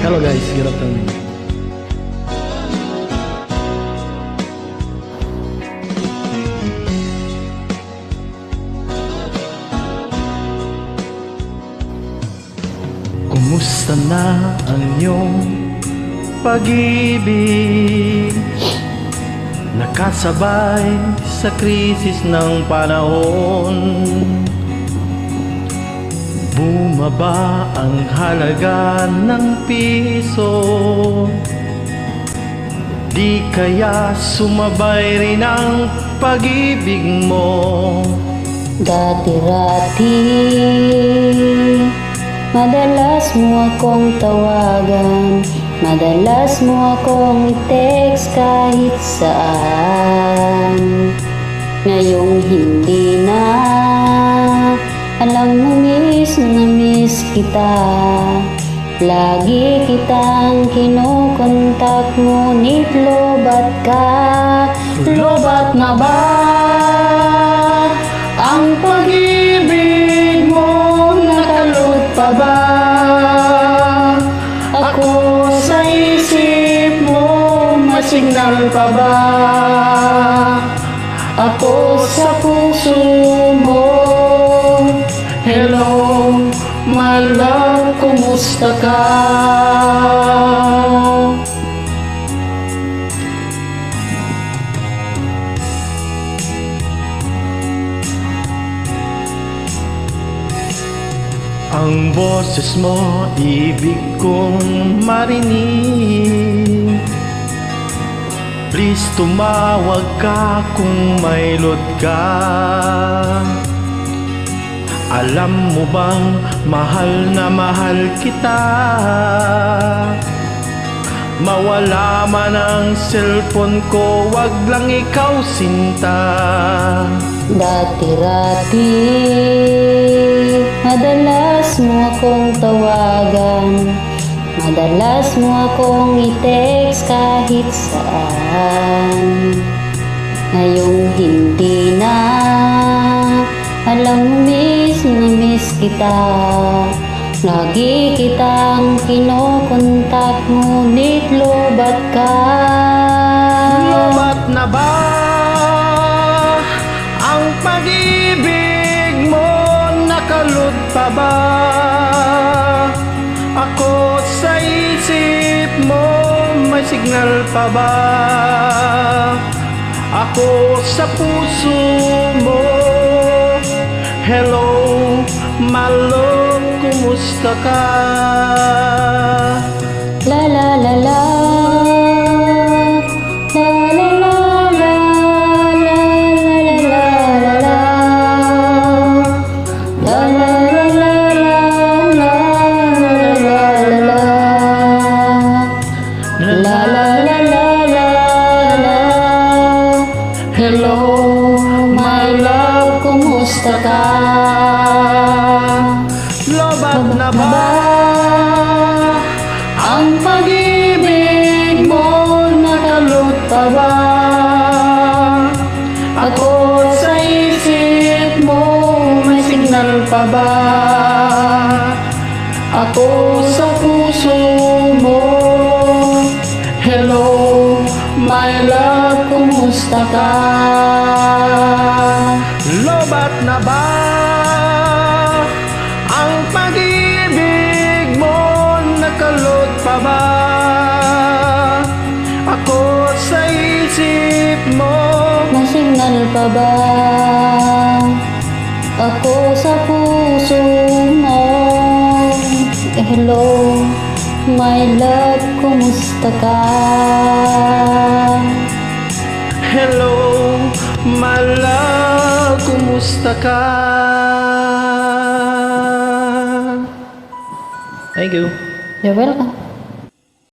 Hello guys, good afternoon. Kumusta na ang iyong pag-ibig? Nakasabay sa krisis ng panahon. Bumaba ang halaga ng piso. Di kaya sumabay rin ang pag-ibig mo? Dati-rati, madalas mo akong tawagan, madalas mo akong i-text kahit saan. Ngayong hindi na, alam mo miss na miss kita. Lagi kitang kinukontak, ngunit lobat ka. Lobat na ba ang pag-ibig mo? Nakalot pa ba ako sa isip mo? Masignal pa ba ako sa puso mo? Hello, my love, kumusta ka? Ang boses mo, ibig kong marinig. Please tumawag ka kung may load ka. Alam mo bang mahal na mahal kita? Mawala man ang cellphone ko, wag lang ikaw sinta. Dati-rati, madalas mo akong tawagan, madalas mo akong i-text kahit saan. Ngayong hindi na, alam mo miss na miss kita. Lagi kitang kinokontak, ngunit lobat ka. Lobat na ba ang pag-ibig mo? Nakalot pa ba ako sa isip mo? May signal pa ba ako sa puso mo? Hello, my love, kumusta ka? La la la la, la la la la, la la la la la, la la la la la, la la la la la. Hello, my love, kumusta ka? Lobat na ba ang pag-ibig mo? Nakalot pa ba ako sa isip mo? May signal pa ba ako sa puso mo? Hello, my love, kumusta ka? Lobat na ba ang pag-ibig mo? Nakalot pa ba ako sa isip mo? May signal pa ba ako sa puso mo? Hello, my love, kumusta ka? Hello, my love, kumusta ka? Thank you. You're welcome.